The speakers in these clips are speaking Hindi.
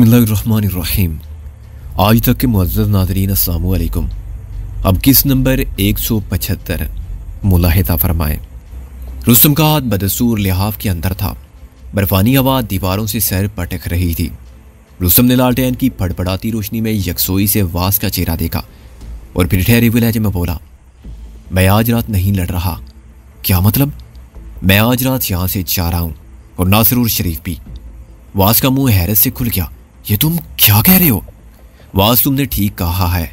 बिस्मिल्लाहिर्रहमानिर्रहीम। आज तक के मुअज़्ज़ज़ नाज़रीन अस्सलामु अलैकुम। अब किस नंबर 175 मुलाहिज़ा फरमाएं। रुस्तम का हाथ बदसूर लिहाफ के अंदर था। बर्फानी हवा दीवारों से सर पटक रही थी। रुस्तम ने लालटेन की फड़फड़ाती रोशनी में यकसोई से वास का चेहरा देखा और फिर ठहरे हुए लहजे में बोला, मैं आज रात नहीं लड़ रहा। क्या मतलब? मैं आज रात यहाँ से जा रहा हूँ और नासरूर शरीफ भी। वास का मुंह हैरत से खुल गया। ये तुम क्या कह रहे हो? वास, तुमने ठीक कहा है।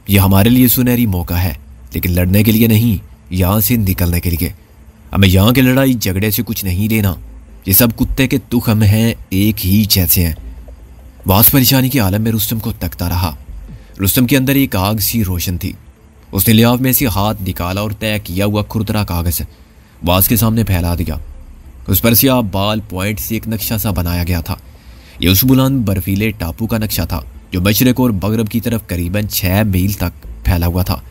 यह हमारे लिए सुनहरी मौका है, लेकिन लड़ने के लिए नहीं, यहाँ से निकलने के लिए। हमें यहाँ के लड़ाई झगड़े से कुछ नहीं लेना। ये सब कुत्ते के तुखम हैं, एक ही जैसे हैं। वास परेशानी के आलम में रुस्तम को तकता रहा। रुस्तम के अंदर एक आग सी रोशन थी। उसने लिहाफ में से हाथ निकाला और तय किया हुआ खुरदरा कागज वास के सामने फैला दिया। उस पर सियाह बाल पॉइंट से एक नक्शा सा बनाया गया था। यह उस बुलंद बर्फीले टापू का नक्शा था जो मशरक और मगरब की तरफ करीबन 6 मील तक फैला हुआ था।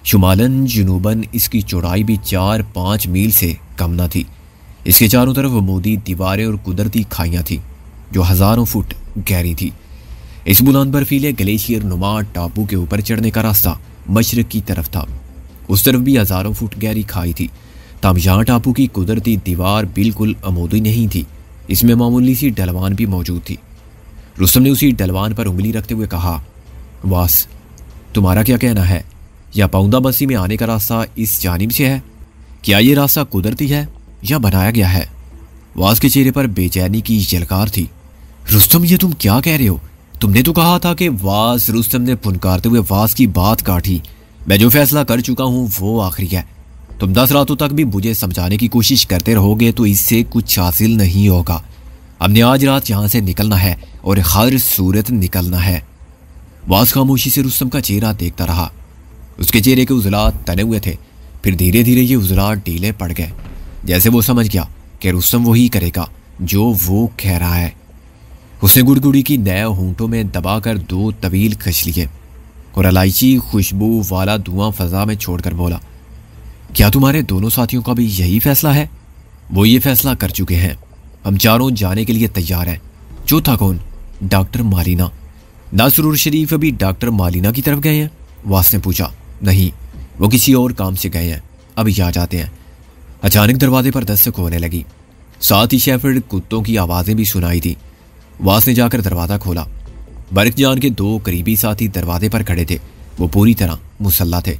शुमालन जुनूबन इसकी चौड़ाई भी 4-5 मील से कम न थी। इसके चारों तरफ अमूदी दीवारें और कुदरती खाइयाँ थीं जो हज़ारों फुट गहरी थी। इस बुलंद बर्फीले ग्लेशियर नुमा टापू के ऊपर चढ़ने का रास्ता मशरक की तरफ था। उस तरफ भी हज़ारों फुट गहरी खाई थी। तामशाह टापू की कुदरती दीवार बिल्कुल अमूदी नहीं थी। इसमें मामूली सी ढलवान भी मौजूद थी। रुस्तम ने उसी ढलवान पर उंगली रखते हुए कहा, वास, तुम्हारा क्या कहना है? या पाउंदा बस्ती में आने का रास्ता इस जानिब से है? क्या ये रास्ता कुदरती है या बनाया गया है? वास के चेहरे पर बेचैनी की झलकार थी। रुस्तम, ये तुम क्या कह रहे हो? तुमने तो कहा था कि वास। रुस्तम ने फुनकारते हुए वास की बात काटी। मैं जो फैसला कर चुका हूँ वो आखिरी है। तुम 10 रातों तक भी मुझे समझाने की कोशिश करते रहोगे तो इससे कुछ हासिल नहीं होगा। हमने आज रात यहाँ से निकलना है और हर सूरत निकलना है। वास खामोशी से रुस्तम का चेहरा देखता रहा। उसके चेहरे के उजलात तने हुए थे, फिर धीरे धीरे ये उजलात ढीले पड़ गए, जैसे वो समझ गया कि रुस्तम वही करेगा जो वो कह रहा है। उसने गुड़गुड़ी की नए होंठों में दबाकर 2 तवील खच लिए और इलायची खुशबू वाला धुआं फजा में छोड़कर बोला, क्या तुम्हारे दोनों साथियों का भी यही फैसला है? वो ये फैसला कर चुके हैं। हम चारों जाने के लिए तैयार हैं। चौथा कौन? डॉक्टर मालिना। नासरूर शरीफ अभी डॉक्टर मालिना की तरफ गए हैं? वास ने पूछा। नहीं, वो किसी और काम से गए हैं, अभी आ जाते हैं। अचानक दरवाजे पर दस्तक होने लगी। साथ ही शेफर्ड कुत्तों की आवाज़ें भी सुनाई थी। वास ने जाकर दरवाज़ा खोला। बरकजान के 2 करीबी साथी दरवाजे पर खड़े थे। वो पूरी तरह मुसल्ला थे।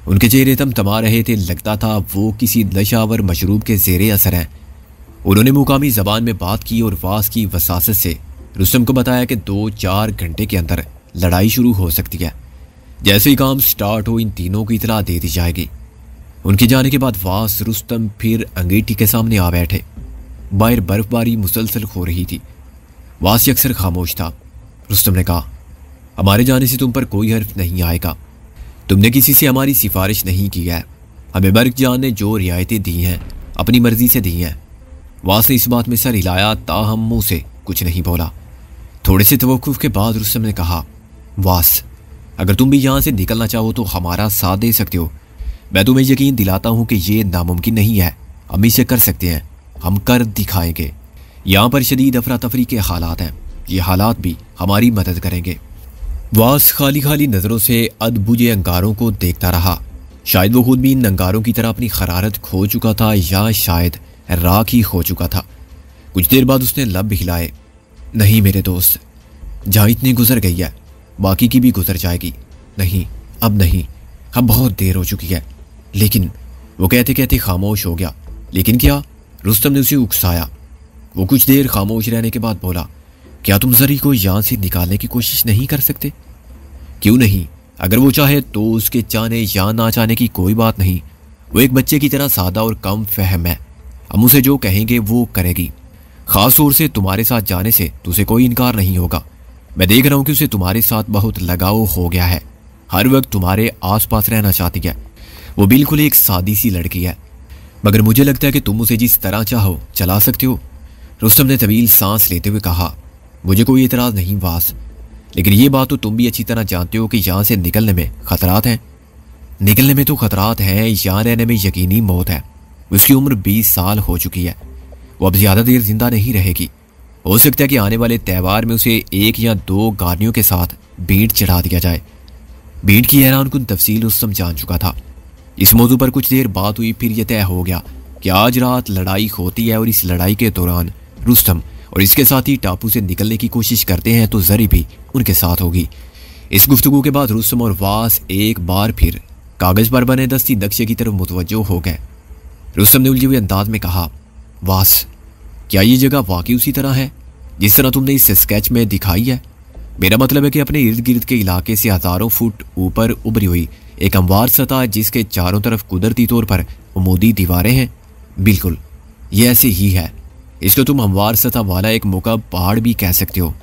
उनके चेहरे तमतमा रहे थे। लगता था वो किसी नशावर मशरूब के ज़ेरे असर हैं। उन्होंने मुकामी ज़बान में बात की और वास की वसासत से रुस्तम को बताया कि 2-4 घंटे के अंदर लड़ाई शुरू हो सकती है। जैसे ही काम स्टार्ट हो इन तीनों को इतला दे दी जाएगी। उनके जाने के बाद वास, रुस्तम फिर अंगीठी के सामने आ बैठे। बाहर बर्फबारी मुसलसल हो रही थी। वास अक्सर खामोश था। रुस्तम ने कहा, हमारे जाने से तुम पर कोई हर्फ नहीं आएगा। तुमने किसी से हमारी सिफारिश नहीं की है। हमें बरकजान ने जो रियायतें दी हैं अपनी मर्जी से दी हैं। वास ने इस बात में सर हिलाया, ताहम मुंह से कुछ नहीं बोला। थोड़े से तवक्कुफ के बाद रुस्तम ने कहा, वास, अगर तुम भी यहाँ से निकलना चाहो तो हमारा साथ दे सकते हो। मैं तुम्हें यकीन दिलाता हूँ कि ये नामुमकिन नहीं है। हम इसे कर सकते हैं। हम कर दिखाएंगे। यहाँ पर शदीद अफरा तफरी के हालात हैं। ये हालात भी हमारी मदद करेंगे। वास खाली खाली नज़रों से अधबुझे अंगारों को देखता रहा। शायद वो खुद भी इन अंगारों की तरह अपनी खरारत खो चुका था या शायद राख ही खो चुका था। कुछ देर बाद उसने लब हिलाए। नहीं मेरे दोस्त, जहाँ इतनी गुजर गई है बाकी की भी गुजर जाएगी। नहीं, अब नहीं, अब बहुत देर हो चुकी है। लेकिन वो कहते कहते खामोश हो गया। लेकिन क्या? रुस्तम ने उसे उकसाया। वो कुछ देर खामोश रहने के बाद बोला, क्या तुम जरी को यहाँ से निकालने की कोशिश नहीं कर सकते? क्यों नहीं? अगर वो चाहे तो उसके चाहने या ना चाहने की कोई बात नहीं। वो एक बच्चे की तरह सादा और कम फहम है। हम उसे जो कहेंगे वो करेगी। खास तौर से तुम्हारे साथ जाने से तो उसे कोई इनकार नहीं होगा। मैं देख रहा हूँ कि उसे तुम्हारे साथ बहुत लगाव हो गया है। हर वक्त तुम्हारे आसपास रहना चाहती है। वो बिल्कुल एक सादी सी लड़की है, मगर मुझे लगता है कि तुम उसे जिस तरह चाहो चला सकते हो। रुस्तम ने तवील सांस लेते हुए कहा, मुझे कोई एतराज़ नहीं वास, लेकिन ये बात तो तुम भी अच्छी तरह जानते हो कि यहाँ से निकलने में खतरात हैं। निकलने में तो खतरात हैं, यहाँ रहने में यकीनी मौत है। उसकी उम्र 20 साल हो चुकी है। वो अब ज़्यादा देर जिंदा नहीं रहेगी हो सकता है कि आने वाले त्यौहार में उसे 1 या 2 गाड़ियों के साथ भेंट चढ़ा दिया जाए। भेंट की हैरानकुन तफसील रुस्तम जान चुका था। इस मौजू पर कुछ देर बात हुई, फिर यह तय हो गया कि आज रात लड़ाई होती है और इस लड़ाई के दौरान रुस्तम और इसके साथी टापू से निकलने की कोशिश करते हैं तो जरी भी उनके साथ होगी। इस गुफ्तगू के बाद रुस्तम और वास एक बार फिर कागज पर बने दस्ती नक्शे की तरफ मुतवज्जो हो गए। रुस्तम ने उलझे हुए अंदाज में कहा, वास, क्या ये जगह वाकई उसी तरह है जिस तरह तुमने इस स्केच में दिखाई है? मेरा मतलब है कि अपने इर्द गिर्द के इलाके से हजारों फुट ऊपर उभरी हुई एक हमवार सतह जिसके चारों तरफ कुदरती तौर पर उमूदी दीवारें हैं। बिल्कुल, ये ऐसे ही है। इसको तुम हमवार सतह वाला एक मुकअब पहाड़ भी कह सकते हो।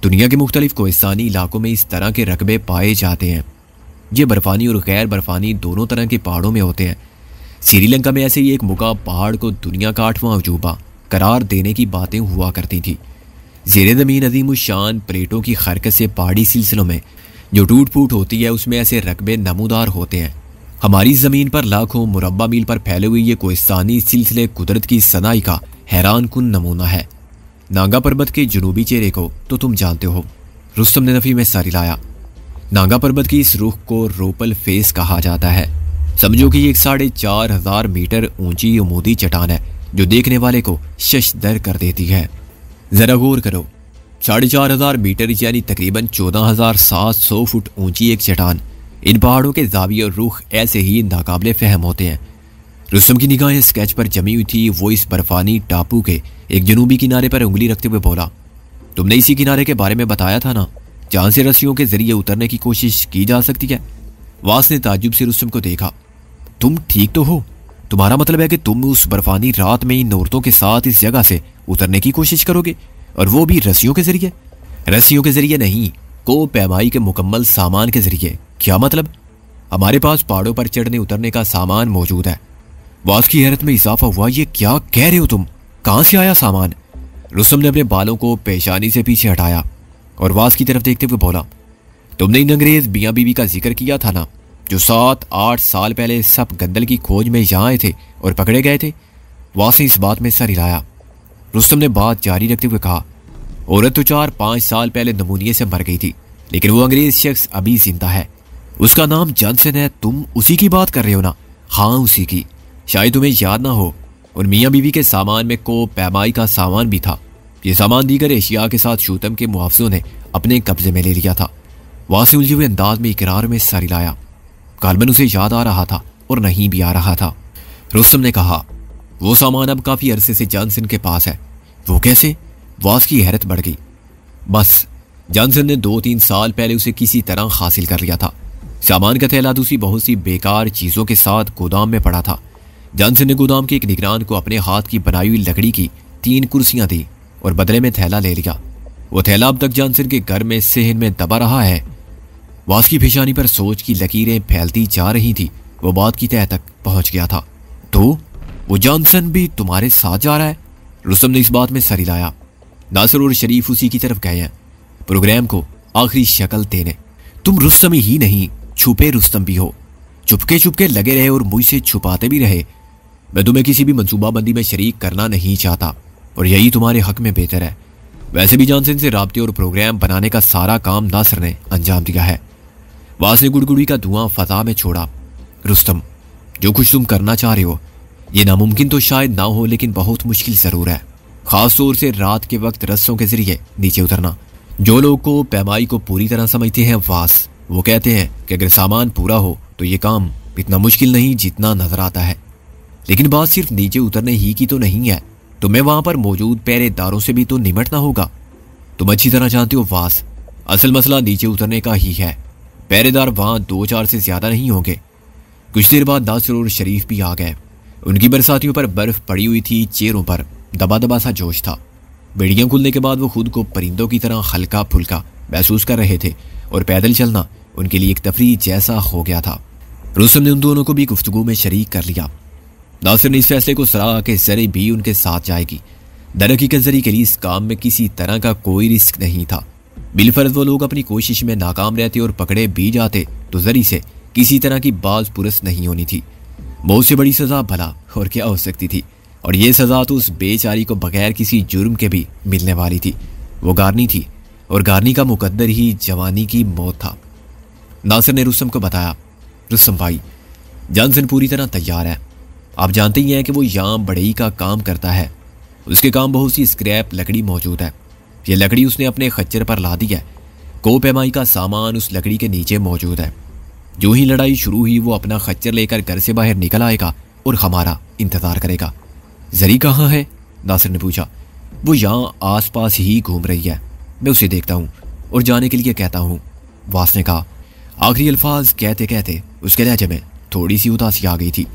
दुनिया के मुख्तलिफ कोहिस्तानी इलाकों में इस तरह के रकबे पाए जाते हैं। ये बर्फानी और गैर बर्फानी दोनों तरह के पहाड़ों में होते हैं। श्रीलंका में ऐसे ही एक मुकअब पहाड़ को दुनिया का 8वां अजूबा करार देने की बातें हुआ करती थी। ज़ेरे ज़मीन अजीम शान प्लेटों की हरकत से पहाड़ी सिलसिलों में जो टूट फूट होती है उसमें ऐसे रकबे नमूदार होते हैं। हमारी ज़मीन पर लाखों मुरब्बा मील पर फैले हुए ये कोहिस्तानी सिलसिले कुदरत की सनाई का हैरानकुन नमूना है। नांगा पर्वत के जुनूबी चेहरे को तो तुम जानते हो। रुस्तम ने नफी में सर हिलाया। नांगा पर्वत की इस रुख को रोपल फेस कहा जाता है। समझो कि एक 4,500 मीटर ऊंची उमूदी चट्टान है जो देखने वाले को शशदर कर देती है। जरा गौर करो, 4,500 मीटर यानी तकरीबन 14,700 फुट ऊंची एक चट्टान। इन पहाड़ों के जाविये और रुख ऐसे ही नाकाबिले फहम होते हैं। रुस्तम की निगाहें स्केच पर जमी हुई थी। वो इस बर्फानी टापू के एक जनूबी किनारे पर उंगली रखते हुए बोला, तुमने इसी किनारे के बारे में बताया था ना, जहां से रस्सियों के जरिए उतरने की कोशिश की जा सकती है। वास ने ताज्जुब से रुस्तम को देखा। तुम ठीक तो हो? तुम्हारा मतलब है कि तुम उस बर्फानी रात में इन औरतों के साथ इस जगह से उतरने की कोशिश करोगे, और वो भी रस्सियों के जरिए? रस्सियों के जरिए नहीं, को पैमाई के मुकम्मल सामान के जरिए। क्या मतलब? हमारे पास पहाड़ों पर चढ़ने उतरने का सामान मौजूद है। वास की हैरत में इजाफा हुआ। ये क्या कह रहे हो तुम? कहां से आया सामान? रुस्तम ने अपने बालों को पेशानी से पीछे हटाया और वास की तरफ देखते हुए बोला, तुमने इन अंग्रेज मियां बीवी का जिक्र किया था ना, जो 7-8 साल पहले सब गंदल की खोज में यहाँ आए थे और पकड़े गए थे। वास ने इस बात में सर हिलाया। रुस्तम ने बात जारी रखते हुए कहा, औरत तो 4-5 साल पहले नमूनिये से मर गई थी, लेकिन वो अंग्रेज शख्स अभी जिंदा है। उसका नाम जॉनसन है। तुम उसी की बात कर रहे हो ना? हाँ, उसी की। शायद तुम्हें याद ना हो, और मियाँ बीवी के सामान में को पैमाई का सामान भी था। ये सामान दीगर एशिया के साथ शूतम के मुआवजों ने अपने कब्जे में ले लिया था। वास ने उलझे हुए अंदाज में इकरार में सर हिलाया। गालबन उसे याद आ रहा था और नहीं भी आ रहा था। रुस्तम ने कहा, वो सामान अब काफी अरसे से जॉनसन के पास है। वो कैसे? वास की हैरत बढ़ गई। बस जॉनसन ने 2-3 साल पहले उसे किसी तरह हासिल कर लिया था। सामान का थैला दूसरी बहुत सी बेकार चीजों के साथ गोदाम में पड़ा था। जॉनसन ने गोदाम के एक निगरान को अपने हाथ की बनाई हुई लकड़ी की 3 कुर्सियां दी और बदले में थैला ले लिया। वो थैला अब तक जॉनसन के घर में सेहन में दबा रहा है। वास की पेशानी पर सोच की लकीरें फैलती जा रही थी। वो बात की तह तक पहुंच गया था। तो वो जॉनसन भी तुम्हारे साथ जा रहा है? रुस्तम ने इस बात में सर हिलाया। नासिर और शरीफ उसी की तरफ गए हैं, प्रोग्राम को आखिरी शक्ल देने। तुम रुस्तम ही नहीं, छुपे रुस्तम भी हो। चुपके चुपके लगे रहे और मुझसे छुपाते भी रहे। मैं तुम्हें किसी भी मंसूबाबंदी में शरीक करना नहीं चाहता, और यही तुम्हारे हक में बेहतर है। वैसे भी जॉनसन से राब्ते और प्रोग्राम बनाने का सारा काम नासिर ने अंजाम दिया है। वास ने गुड़गुड़ी का धुआं फजा में छोड़ा। रुस्तम, जो कुछ तुम करना चाह रहे हो, ये नामुमकिन तो शायद ना हो, लेकिन बहुत मुश्किल जरूर है। खास तौर से रात के वक्त रस्सों के जरिए नीचे उतरना। जो लोग को पैमाई को पूरी तरह समझते हैं वास, वो कहते हैं कि अगर सामान पूरा हो तो ये काम इतना मुश्किल नहीं जितना नजर आता है। लेकिन बात सिर्फ नीचे उतरने ही की तो नहीं है, तुम्हें वहां पर मौजूद पहरेदारों से भी तो निमटना होगा। तुम अच्छी तरह जानते हो वास, असल मसला नीचे उतरने का ही है। पहरेदार वहां 2-4 से ज्यादा नहीं होंगे। कुछ देर बाद नासिर और शरीफ भी आ गए। उनकी बरसातियों पर बर्फ पड़ी हुई थी। चेहरों पर दबा दबा सा जोश था। बेड़ियां खुलने के बाद वो खुद को परिंदों की तरह हल्का फुल्का महसूस कर रहे थे और पैदल चलना उनके लिए एक तफरीह जैसा हो गया था। रुस्तम ने उन दोनों को भी गुफ्तगू में शरीक कर लिया। नासिर ने इस फैसले को सराहा कि जरी भी उनके साथ जाएगी। दरहकीकत जरी के लिए इस काम में किसी तरह का कोई रिस्क नहीं था। बिलफर्ज वो लोग अपनी कोशिश में नाकाम रहते और पकड़े भी जाते तो जरी से किसी तरह की बाज पुरस नहीं होनी थी। मौत से बड़ी सजा भला और क्या हो सकती थी। और ये सज़ा तो उस बेचारी को बगैर किसी जुर्म के भी मिलने वाली थी। वो गारनी थी और गारनी का मुकद्दर ही जवानी की मौत था। नासिर ने रुस्तम को बताया, रुस्तम भाई, जॉनसन पूरी तरह तैयार है। आप जानते ही हैं कि वो यहाँ बढ़ई का काम करता है। उसके काम बहुत सी स्क्रैप लकड़ी मौजूद है। ये लकड़ी उसने अपने खच्चर पर ला दी है। कोपेमाई का सामान उस लकड़ी के नीचे मौजूद है। जो ही लड़ाई शुरू हुई वो अपना खच्चर लेकर घर से बाहर निकल आएगा और हमारा इंतज़ार करेगा। जरी कहाँ है? नासिर ने पूछा। वो यहाँ आसपास ही घूम रही है, मैं उसे देखता हूँ और जाने के लिए कहता हूँ, वास ने कहा। आखिरी अल्फाज कहते कहते उसके लहजे में थोड़ी सी उदासी आ गई थी।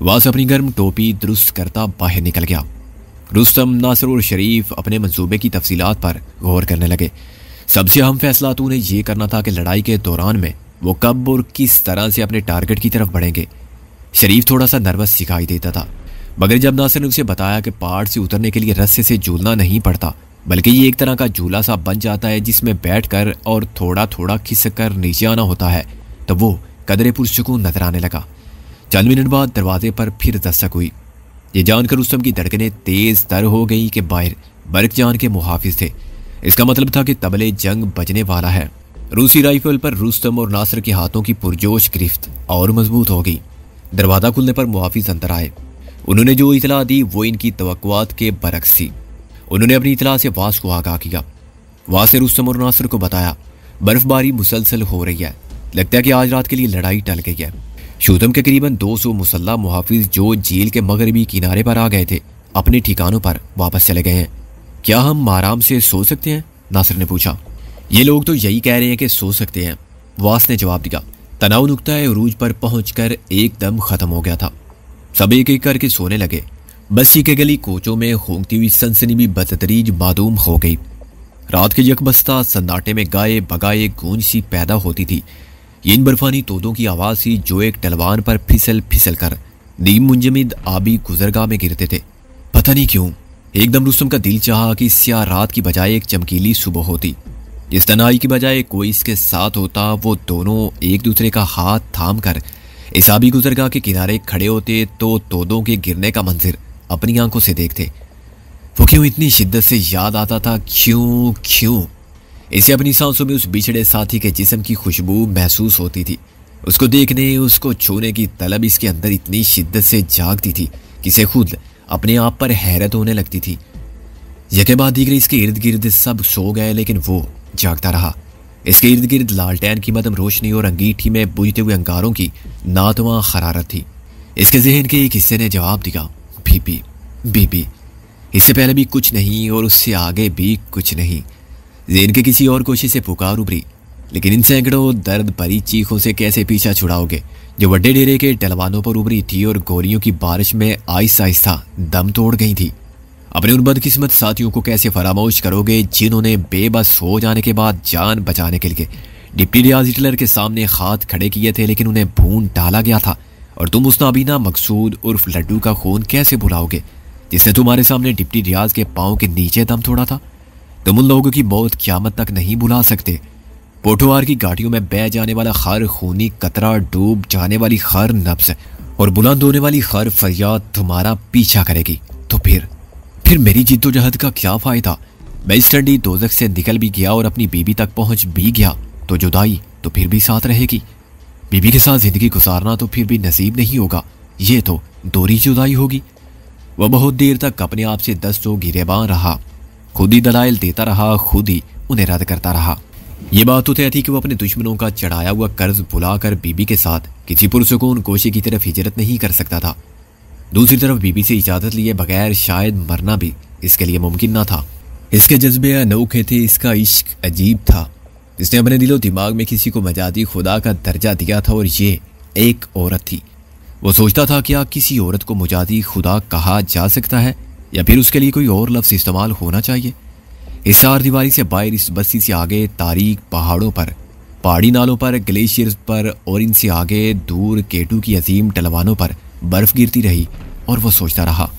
वास अपनी गर्म टोपी दुरुस्त करता बाहर निकल गया। रुस्तम, नासिर और शरीफ अपने मंसूबे की तफसीलात पर गौर करने लगे। सबसे अहम फैसला तो उन्हें यह करना था कि लड़ाई के दौरान में वो कब और किस तरह से अपने टारगेट की तरफ बढ़ेंगे। शरीफ थोड़ा सा नर्वस दिखाई देता था, मगर जब नासिर ने उसे बताया कि पहाड़ से उतरने के लिए रस्से से झूलना नहीं पड़ता, बल्कि ये एक तरह का झूला सा बन जाता है जिसमें बैठकर और थोड़ा थोड़ा खिसक कर नीचे आना होता है, तो वो कदरे पुरसुकून नजर आने लगा। चंद मिनट बाद दरवाजे पर फिर दस्तक हुई। ये जानकर रुस्तम की धड़कनें तेज तर हो गई कि बाहर बर्क जान के मुहाफिज थे। इसका मतलब था कि तबले जंग बजने वाला है। रूसी राइफल पर रुस्तम और नासिर के हाथों की पुरजोश गिरफ्त और मजबूत हो गई। दरवाजा खुलने पर मुहाफिज अंदर आए। उन्होंने जो इतला दी वो इनकी तवक्कुआत के बरक्स थी। उन्होंने अपनी इतला से वास को आगाह किया। वास ने रुस्तम और नासिर को बताया, बर्फबारी मुसलसल हो रही है, लगता है कि आज रात के लिए लड़ाई टल गई है। शूतम के करीबन 200 मुसल्ला मुहाफिज जो झील के मगरबी किनारे पर आ गए थे, अपने ठिकानों पर वापस चले गए हैं। क्या हम आराम से सो सकते हैं? नासिर ने पूछा। ये लोग तो यही कह रहे हैं कि सो सकते हैं, वास ने जवाब दिया। तनाव नुक्ता उरूज पर पहुंचकर एकदम खत्म हो गया था। सब एक एक करके सोने लगे। बस्ती के गली कोचों में खूंगती हुई सनसनी भी बतदरीज मादूम हो गई। रात के यकबस्ता सन्नाटे में गाये बगाए गूंज सी पैदा होती थी। ये इन बर्फानी तोदों की आवाज़ सी जो एक टलवान पर फिसल फिसल कर नीम मुंजमिद आबी गुजरगाह में गिरते थे। पता नहीं क्यों एकदम रुस्तम का दिल चाहा कि स्याह रात की बजाय एक चमकीली सुबह होती। इस तनाई की बजाय कोई इसके साथ होता। वो दोनों एक दूसरे का हाथ थाम कर इस आबी गुजरगाह के किनारे खड़े होते तो तोदों के गिरने का मंजिर अपनी आंखों से देखते। वो क्यों इतनी शिद्दत से याद आता था? क्यों इसे अपनी सांसों में उस बिछड़े साथी के जिस्म की खुशबू महसूस होती थी। उसको देखने, उसको छूने की तलब इसके अंदर इतनी शिद्दत से जागती थी कि इसे खुद अपने आप पर हैरत होने लगती थी। यके बाद दीगरे इसके इर्द गिर्द सब सो गए, लेकिन वो जागता रहा। इसके इर्द गिर्द लालटेन की मदम रोशनी और अंगीठी में बुझते हुए अंगारों की नातवा खरारत थी। इसके जहन के एक हिस्से ने जवाब दिया, बीबी बीबी। इससे पहले भी कुछ नहीं और उससे आगे भी कुछ नहीं। जहन के किसी और कोशिश से पुकार उभरी, लेकिन इन सैकड़ों दर्द भरी चीखों से कैसे पीछा छुड़ाओगे जो बड़े डेरे के टलवानों पर उभरी थी और गोलियों की बारिश में आहिस्ता आहिस्ता दम तोड़ गई थी। अपने उन बदकिस्मत साथियों को कैसे फरामोश करोगे जिन्होंने बेबस हो जाने के बाद जान बचाने के लिए डिप्टी रियाज हिटलर के सामने हाथ खड़े किए थे, लेकिन उन्हें भून डाला गया था। और तुम उस नाबीना मकसूद उर्फ लड्डू का खून कैसे भुलाओगे जिसने तुम्हारे सामने डिप्टी रियाज के पांव के नीचे दम तोड़ा था? तुम उन लोगों की मौत क़यामत तक नहीं भुला सकते। पोठोहार की घाटियों में बह जाने वाला हर खूनी कतरा, डूब जाने वाली हर नब्ज और बुलंद होने वाली हर फरियाद तुम्हारा पीछा करेगी। तो फिर मेरी जिद्दोजहद का क्या फ़ायदा? मैं इस ठंडी दोज़ख से निकल भी गया और अपनी बीबी तक पहुंच भी गया, तो जुदाई तो फिर भी साथ रहेगी। बीबी के साथ ज़िंदगी गुजारना तो फिर भी नसीब नहीं होगा, ये तो दोहरी जुदाई होगी। वह बहुत देर तक अपने आप से दस्तों गिरेबान रहा, खुद ही दलाइल देता रहा, खुद ही उन्हें रद्द करता रहा। ये बात तो तय थी कि वो अपने दुश्मनों का चढ़ाया हुआ कर्ज भुलाकर बीबी के साथ किसी पुरसुकून कोशे की तरफ हिजरत नहीं कर सकता था। दूसरी तरफ बीबी से इजाज़त लिए बगैर शायद मरना भी इसके लिए मुमकिन ना था। इसके जज्बे अनोखे थे, इसका इश्क अजीब था। इसने अपने दिलो दिमाग में किसी को मजादी खुदा का दर्जा दिया था और ये एक औरत थी। वो सोचता था क्या किसी औरत को मुजादी खुदा कहा जा सकता है या फिर उसके लिए कोई और लफ्ज़ इस्तेमाल होना चाहिए? इस चार दीवारी से बाहर, इस बस्ती से आगे तारीक पहाड़ों पर, पहाड़ी नालों पर, ग्लेशियर्स पर और इनसे आगे दूर केटू की अजीम टलवानों पर बर्फ गिरती रही और वो सोचता रहा।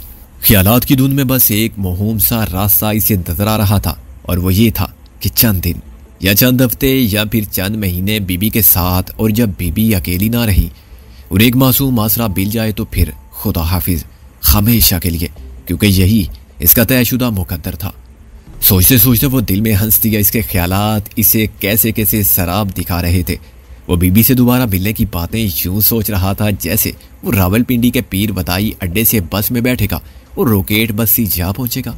ख्यालात की धुन में बस एक मोहूम सा रास्ता इसे नजर आ रहा था और वो ये था कि चंद दिन या चंद हफ्ते या फिर चंद महीने बीबी के साथ, और जब बीबी अकेली ना रही, उन्हें एक मासूम आसरा मिल जाए तो फिर खुदा हाफिज, हमेशा के लिए, क्योंकि यही इसका तयशुदा मुकद्दर था। सोचते सोचते वो दिल में हंस दिया। इसके ख्यालात इसे कैसे कैसे शराब दिखा रहे थे। वो बीबी से दोबारा मिलने की बातें यूं सोच रहा था जैसे वो रावलपिंडी के पीर बदाई अड्डे से बस में बैठेगा और रॉकेट बस से जा पहुंचेगा।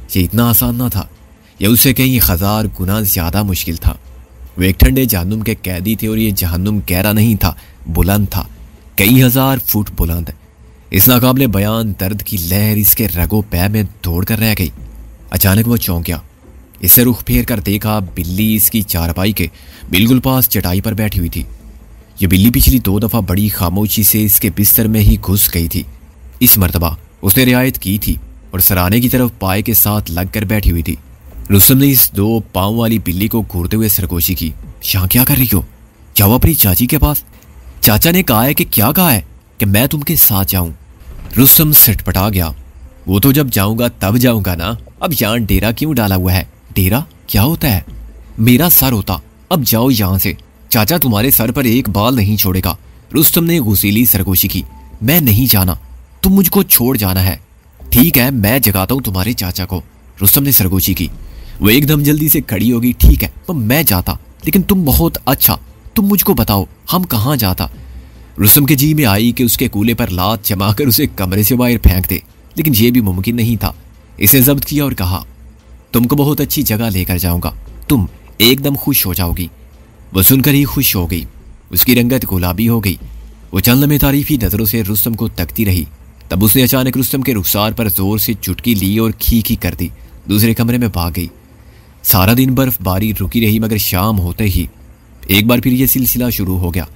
ये इतना आसान ना था, यह उससे कई हजार गुना ज्यादा मुश्किल था। वो एक ठंडे जहन्नुम के कैदी थे और ये जहन्नुम गहरा नहीं था, बुलंद था, कई हजार फुट बुलंद। इस नाकाबिले बयान दर्द की लहर इसके रगो पै में दौड़ कर रह गई। अचानक वो चौंक गया। इससे रुख फेर कर देखा, बिल्ली इसकी चारपाई के बिल्कुल पास चटाई पर बैठी हुई थी। ये बिल्ली पिछली 2 दफा बड़ी खामोशी से इसके बिस्तर में ही घुस गई थी। इस मर्तबा उसने रियायत की थी और सराहने की तरफ पाए के साथ लग कर बैठी हुई थी। रुस्तम ने इस 2 पांव वाली बिल्ली को घूरते हुए सरगोशी की। यहाँ क्या कर रही हो? जाओ अपनी चाची के पास। चाचा ने कहा है कि क्या कहा है कि मैं तुमके साथ जाऊं। रुस्तम सटपटा गया। वो तो जब जाऊंगा तब जाऊंगा ना, अब यहाँ डेरा क्यों डाला हुआ है? डेरा क्या होता है? मेरा सर होता। अब जाओ यहाँ से, चाचा तुम्हारे सर पर एक बाल नहीं छोड़ेगा। रुस्तम ने गुस्सीली सरगोशी की। मैं नहीं जाना, तुम मुझको छोड़ जाना है। ठीक है, मैं जगाता हूँ तुम्हारे चाचा को। रुस्तम ने सरगोशी की। वो एकदम जल्दी से खड़ी होगी। ठीक है, तो मैं जाता, लेकिन तुम बहुत अच्छा, तुम मुझको बताओ हम कहाँ जाता। रुस्तम के जी में आई कि उसके कूले पर लात जमाकर उसे कमरे से बाहर फेंक दे, लेकिन यह भी मुमकिन नहीं था। इसे जब्त किया और कहा, तुमको बहुत अच्छी जगह लेकर जाऊंगा, तुम एकदम खुश हो जाओगी। वह सुनकर ही खुश हो गई। उसकी रंगत गुलाबी हो गई। वो चंद में तारीफी नजरों से रुस्तम को तकती रही। तब उसने अचानक रुस्तम के रुखसार पर जोर से चुटकी ली और खी खी कर दी। दूसरे कमरे में भाग गई। सारा दिन बर्फबारी रुकी रही, मगर शाम होते ही एक बार फिर यह सिलसिला शुरू हो गया।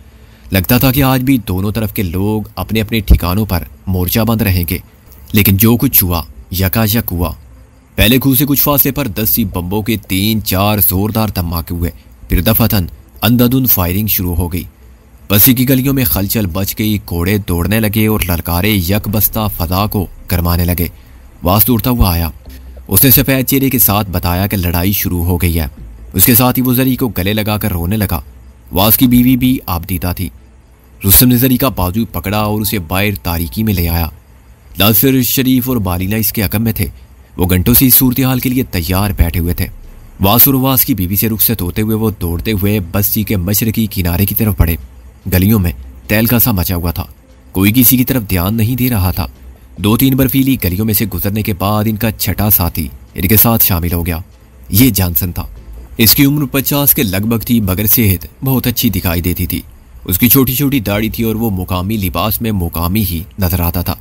लगता था कि आज भी दोनों तरफ के लोग अपने अपने ठिकानों पर मोर्चा बंद रहेंगे, लेकिन जो कुछ हुआ यकायक हुआ। पहले खूह से कुछ फासले पर 10 बम्बों के 3-4 जोरदार धमाके हुए। फिर दफातन अंधाधुंध फायरिंग शुरू हो गई। बस्ती की गलियों में खलचल बच गई। घोड़े दौड़ने लगे और ललकारे यकबस्ता फजा को गरमाने लगे। वास दौड़ता हुआ आया। उसने सफेद चेहरे के साथ बताया कि लड़ाई शुरू हो गई है। उसके साथ ही वो जरी को गले लगाकर रोने लगा। वास की बीवी भी आबदीदा थी। रुस्तम ने जरी का बाजू पकड़ा और उसे बाहर तारीकी में ले आया। नासिर, शरीफ और बालीना इसके हकम में थे। वो घंटों से इस सूरत हाल के लिए तैयार बैठे हुए थे। वास और वास की बीवी से रुखसत होते हुए वो दौड़ते हुए बस्ती के मशरकी किनारे की तरफ बढ़े। गलियों में तहलका सा मचा हुआ था। कोई किसी की तरफ ध्यान नहीं दे रहा था। 2-3 बर्फीली गलियों में से गुजरने के बाद इनका छठा साथी इनके साथ शामिल हो गया। ये जॉनसन था। इसकी उम्र 50 के लगभग थी, मगर सेहत बहुत अच्छी दिखाई देती थी। उसकी छोटी छोटी दाढ़ी थी और वो मुकामी लिबास में मुकामी ही नजर आता था।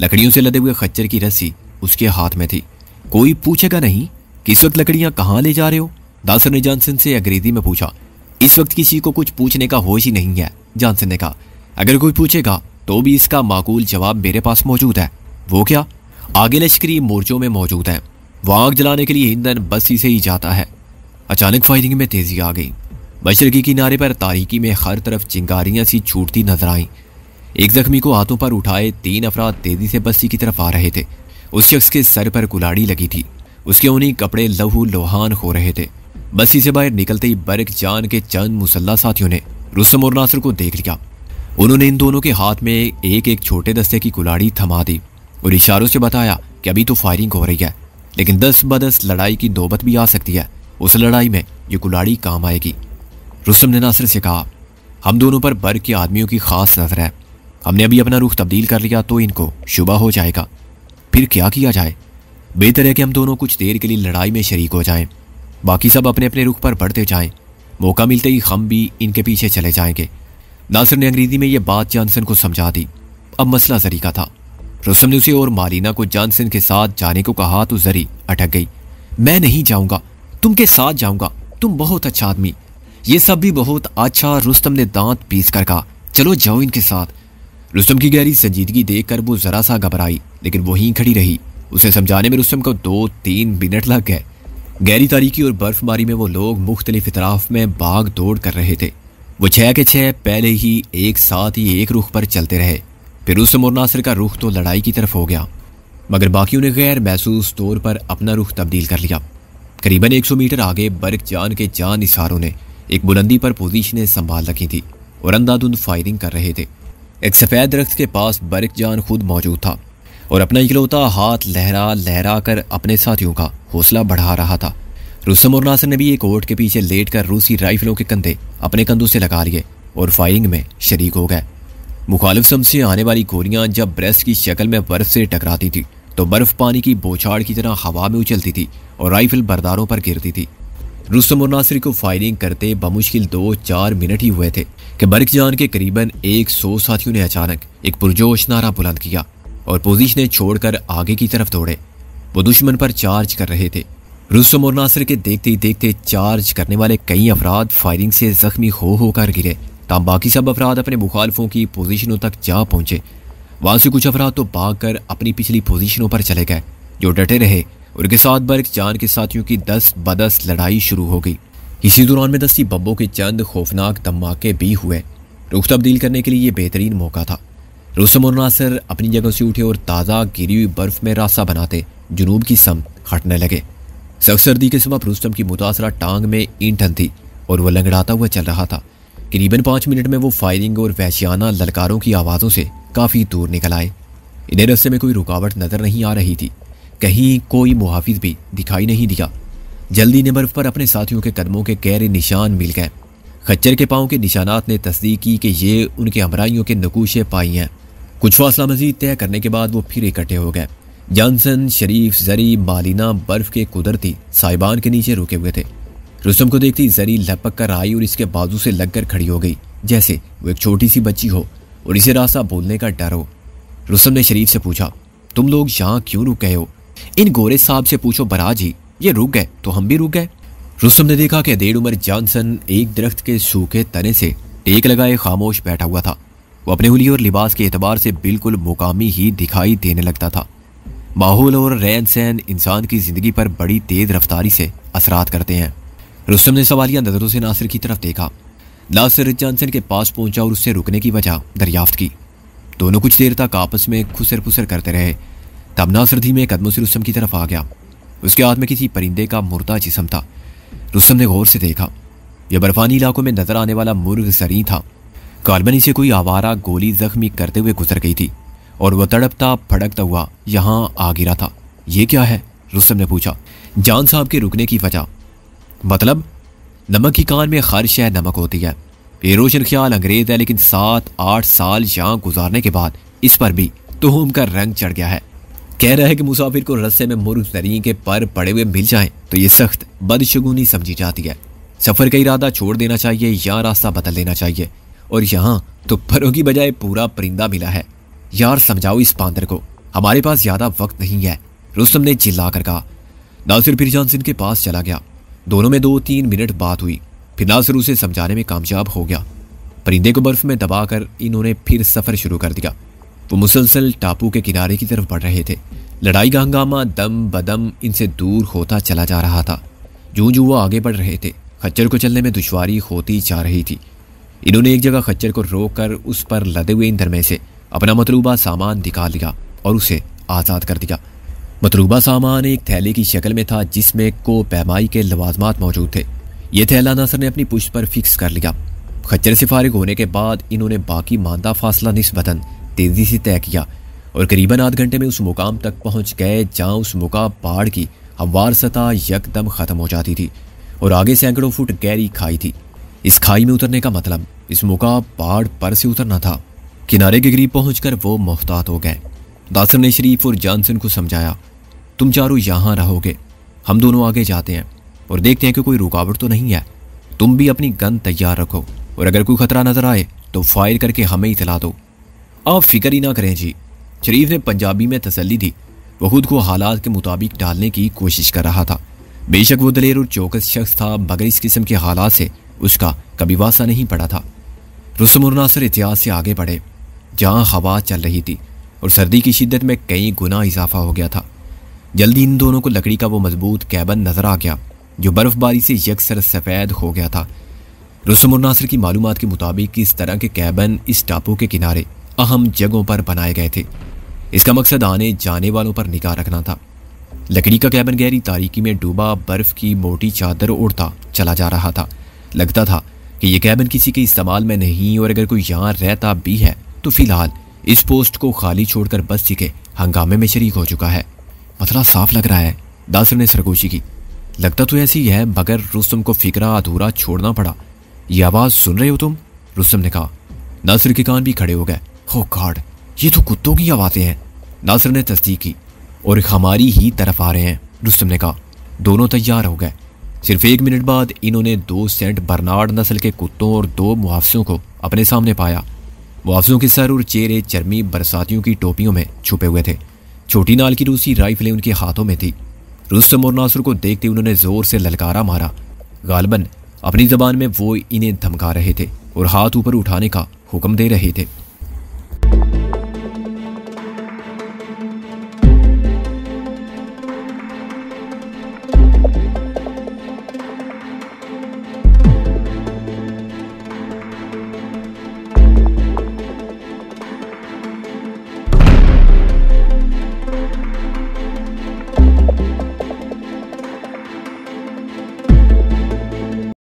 लकड़ियों से लदे हुए खच्चर की रस्सी उसके हाथ में थी। कोई पूछेगा नहीं किस वक्त लकड़ियां कहाँ ले जा रहे हो? नासिर ने जॉनसन से अंग्रेजी में पूछा। इस वक्त किसी को कुछ पूछने का होश ही नहीं है, जॉनसन ने कहा। अगर कोई पूछेगा तो भी इसका माकूल जवाब मेरे पास मौजूद है। वो क्या? आगे लश्करी मोर्चों में मौजूद है। वहां आग जलाने के लिए ईंधन बस्ती से ही जाता है। अचानक फायरिंग में तेजी आ गई। मशरकी किनारे पर तारीकी में हर तरफ चिंगारियां सी छूटती नजर आईं। एक जख्मी को हाथों पर उठाए 3 अफराद तेजी से बस्ती की तरफ आ रहे थे। उस शख्स के सर पर कुल्हाड़ी लगी थी। उसके ऊनी कपड़े लहू लोहान हो रहे थे। बस्ती से बाहर निकलते ही बरक जान के चंद मुसल्ला साथियों ने रुस्तम और नासिर को देख लिया। उन्होंने इन दोनों के हाथ में एक एक छोटे दस्ते की कुल्हाड़ी थमा दी और इशारों से बताया कि अभी तो फायरिंग हो रही है, लेकिन 10-10 लड़ाई की नौबत भी आ सकती है। उस लड़ाई में ये कुल्हाड़ी काम आएगी। रुस्तम ने नासिर से कहा, हम दोनों पर बर्क के आदमियों की खास नजर है। हमने अभी अपना रुख तब्दील कर लिया तो इनको शुबा हो जाएगा। फिर क्या किया जाए? बेहतर है कि हम दोनों कुछ देर के लिए लड़ाई में शरीक हो जाएं। बाकी सब अपने अपने रुख पर बढ़ते जाएं। मौका मिलते ही हम भी इनके पीछे चले जाएंगे। नासिर ने अंग्रेजी में यह बात जॉनसन को समझा दी। अब मसला जरी का था। रुस्तम ने उसे और मालिना को जॉनसन के साथ जाने को कहा तो जरी अटक गई। मैं नहीं जाऊंगा, तुम के साथ जाऊंगा, तुम बहुत अच्छा आदमी। ये सब भी बहुत अच्छा। रुस्तम ने दांत पीस कर कहा, चलो जाओ इनके साथ। रुस्तम की गहरी संजीदगी देखकर वो जरा सा घबराई, लेकिन वहीं खड़ी रही। उसे समझाने में रुस्तम को 2-3 मिनट लग गए। गहरी तारीकी और बर्फबारी में वो लोग मुख्तलिफ इतराफ में भाग दौड़ कर रहे थे। वो 6 के 6 पहले ही एक साथ ही एक रुख पर चलते रहे। फिर रुस्तम और नासिर का रुख तो लड़ाई की तरफ हो गया, मगर बाकियों ने गैर महसूस तौर पर अपना रुख तब्दील कर लिया। करीबन 100 मीटर आगे बरक जान के जान निसारों ने एक बुलंदी पर पोजीशनें संभाल रखी थी और अंधाधुंध फायरिंग कर रहे थे। एक सफ़ेद दरख्त के पास बरक जान खुद मौजूद था। और अपना इकलौता हाथ लहरा लहरा कर अपने साथियों का हौसला बढ़ा रहा था। रुस्तम और नासिर ने भी एक ओट के पीछे लेटकर रूसी राइफलों के कंधे अपने कंधों से लगा लिए और फायरिंग में शरीक हो गए। मुखालिफ सम से आने वाली गोलियां जब ब्रेस्ट की शक्ल में बर्फ से टकराती थी तो बर्फ पानी की बौछार की तरह हवा में उछलती थी और राइफल बरदारों पर गिरती थी। रुस्तम और नासिर को फायरिंग करते बमुश्किल 2-4 मिनट ही हुए थे कि बर्क जान के करीबन 100 साथियों ने अचानक एक पुरजोश नारा बुलंद किया और पोजीशनें छोड़कर आगे की तरफ दौड़े। वो दुश्मन पर चार्ज कर रहे थे। रुस्तम और नासिर के देखते ही देखते चार्ज करने वाले कई अफराद फायरिंग से जख्मी होकर गिरे, तब बाकी सब अफराद अपने मुखालफों की पोजीशनों तक जा पहुंचे। वहां से कुछ अफराद तो भागकर अपनी पिछली पोजीशनों पर चले गए। जो डटे रहे उनके साथ बर्क जान के साथियों की 10 बदस लड़ाई शुरू हो गई। इसी दौरान में दस्ती बब्बों के चंद खौफनाक धमाके भी हुए। रुख तब्दील करने के लिए ये बेहतरीन मौका था। रुस्तम और नासिर अपनी जगह से उठे और ताज़ा गिरी हुई बर्फ में रास्ता बनाते जुनूब की सम हटने लगे। सख्त सर्दी के सबब रुस्तम की मुतासरा टांग में ईंठन थी और वह लंगड़ाता हुआ चल रहा था। करीबन 5 मिनट में वो फायरिंग और वहशियाना ललकारों की आवाज़ों से काफ़ी दूर निकल आए। इन्हें रास्ते में कोई रुकावट नजर नहीं आ रही थी, कहीं कोई मुहाफिज भी दिखाई नहीं दिया। जल्दी ने बर्फ पर अपने साथियों के कदमों के गहरे निशान मिल गए। खच्चर के पाँव के निशानात ने तस्दीक की कि ये उनके हमराइयों के नकूशे पाई हैं। कुछ फासला मजीद तय करने के बाद वो फिर इकट्ठे हो गए। जॉनसन, शरीफ, जरी, मालिना बर्फ के कुदरती साइबान के नीचे रुके हुए थे। रुस्तम को देखती जरी लपक कर आई और इसके बाजू से लगकर खड़ी हो गई, जैसे वो एक छोटी सी बच्ची हो और इसे रास्ता बोलने का डर हो। रुस्तम ने शरीफ से पूछा, तुम लोग यहाँ क्यों रुक गए हो? इन गोरे साहब से पूछो बराज ही, ये रुक गए तो हम भी रुक गए। रुस्तम ने देखा कि देर उमर जॉनसन एक दरख्त के सूखे तने से टेक लगाए खामोश बैठा हुआ था। वो अपने हुलिये और लिबास के एतबार से बिल्कुल मुकामी ही दिखाई देने लगता था। माहौल और रहन सहन इंसान की जिंदगी पर बड़ी तेज रफ्तारी से असरात करते हैं। रुस्तम ने सवालिया नजरों से नासिर की तरफ देखा। नासिर जॉनसन के पास पहुंचा और उससे रुकने की वजह दरियाफ्त की। दोनों कुछ देर तक आपस में खुसर पुसर करते रहे। तब नासिर धीमे कदमों से रुस्तम की तरफ आ गया। उसके हाथ में किसी परिंदे का मुर्दा जिस्म था। रुस्तम ने गौर से देखा। यह बर्फानी इलाकों में नजर आने वाला मुर्ग सरी था। गालबन से कोई आवारा गोली जख्मी करते हुए गुजर गई थी और वह तड़पता फड़कता हुआ यहाँ आ गिरा था। ये क्या है? रुस्तम ने पूछा। जान साहब के रुकने की वजह? मतलब नमक की कान में हर शय नमक होती है। ये रोशन ख्याल अंग्रेज है, लेकिन 7-8 साल यहाँ गुजारने के बाद इस पर भी तुहम का रंग चढ़ गया है। कह रहा है कि मुसाफिर को रस्ते में मुर्ग सरी के पर पड़े हुए मिल जाएं तो ये सख्त बदशगुनी समझी जाती है। सफर का इरादा छोड़ देना चाहिए या रास्ता बदल लेना चाहिए। और यहाँ तो परों की बजाय पूरा परिंदा मिला है। यार समझाओ इस बांदर को, हमारे पास ज्यादा वक्त नहीं है, रुस्तम ने चिल्ला कर कहा। नासिर फिर जॉनसन के पास चला गया। दोनों में 2-3 मिनट बात हुई। फिर नासिर उसे समझाने में कामयाब हो गया। परिंदे को बर्फ में दबाकर इन्होंने फिर सफर शुरू कर दिया। वो मुसलसल टापू के किनारे की तरफ बढ़ रहे थे। लड़ाई का हंगामा दम बदम इनसे दूर होता चला जा रहा था। जूं जूं वो आगे बढ़ रहे थे, खच्चर को चलने में दुश्वारी होती जा रही थी। इन्होंने एक जगह खच्चर को रोककर उस पर लदे हुए ईंधन में से अपना मतलूबा सामान निकाल लिया और उसे आज़ाद कर दिया। मतलूबा सामान एक थैले की शक्ल में था जिसमें को पैमाई के लवाजमात मौजूद थे। ये थैला नासिर ने अपनी पुश्त पर फिक्स कर लिया। खच्चर से फारिग होने के बाद इन्होंने बाकी मांदा फासला निस्बतन तेजी से तय किया और करीबन आध घंटे में उस मुकाम तक पहुंच गए जहां उस मुकाम पहाड़ की हमवार सतह यकदम खत्म हो जाती थी और आगे सैकड़ों फुट गहरी खाई थी। इस खाई में उतरने का मतलब इस मुकाम पहाड़ पर से उतरना था। किनारे के करीब पहुंचकर वो मोहतात हो गए। नासिर ने शरीफ और जॉनसन को समझाया, तुम चारों यहाँ रहोगे, हम दोनों आगे जाते हैं और देखते हैं कि कोई रुकावट तो नहीं है। तुम भी अपनी गन तैयार रखो और अगर कोई खतरा नजर आए तो फायर करके हमें इतला दो। आप फिक्र ही ना करें जी, शरीफ ने पंजाबी में तसल्ली दी। वह खुद को हालात के मुताबिक डालने की कोशिश कर रहा था। बेशक वो दलेर और चौकस शख्स था, मगर इस किस्म के हालात से उसका कभी वास्ता नहीं पड़ा था। रुस्तम और नासिर इतिहास से आगे बढ़े जहाँ हवा चल रही थी और सर्दी की शिद्दत में कई गुना इजाफा हो गया था। जल्दी इन दोनों को लकड़ी का वो मजबूत कैबन नजर आ गया जो बर्फबारी से यकसर सफ़ेद हो गया था। रुस्तम और नासिर की मालूमात के मुताबिक इस तरह के कैबन इस टापू के किनारे अहम जगहों पर बनाए गए थे। इसका मकसद आने जाने वालों पर निगाह रखना था। लकड़ी का कैबन गहरी तारीकी में डूबा बर्फ की मोटी चादर उड़ता चला जा रहा था। लगता था कि यह कैबन किसी के इस्तेमाल में नहीं और अगर कोई यहाँ रहता भी है तो फिलहाल इस पोस्ट को खाली छोड़कर बस्ती के हंगामे में शरीक हो चुका है। मसला साफ लग रहा है। नासिर ने सरगोशी की। लगता तो ऐसी है, मगर रुस्तम को फिक्रा अधूरा छोड़ना पड़ा। ये आवाज सुन रहे हो तुम? रुस्तम ने कहा। नासिर के कान भी खड़े हो गए। हो गॉड, ये तो कुत्तों की आवाजें हैं। नासिर ने तस्दीक की। और हमारी ही तरफ आ रहे हैं, रुस्तम ने कहा। दोनों तैयार हो गए। सिर्फ 1 मिनट बाद इन्होंने 2 सेंट बर्नार्ड नस्ल के कुत्तों और 2 मुहाफिजों को अपने सामने पाया। मुहाफिजों के सर और चेहरे चर्मी बरसातियों की टोपियों में छुपे हुए थे। छोटी नाल की रूसी राइफलें उनके हाथों में थी। रुस्तम और नासिर को देखते उन्होंने जोर से ललकारा मारा। गालिबन अपनी जबान में वो इन्हें धमका रहे थे और हाथ ऊपर उठाने का हुक्म दे रहे थे।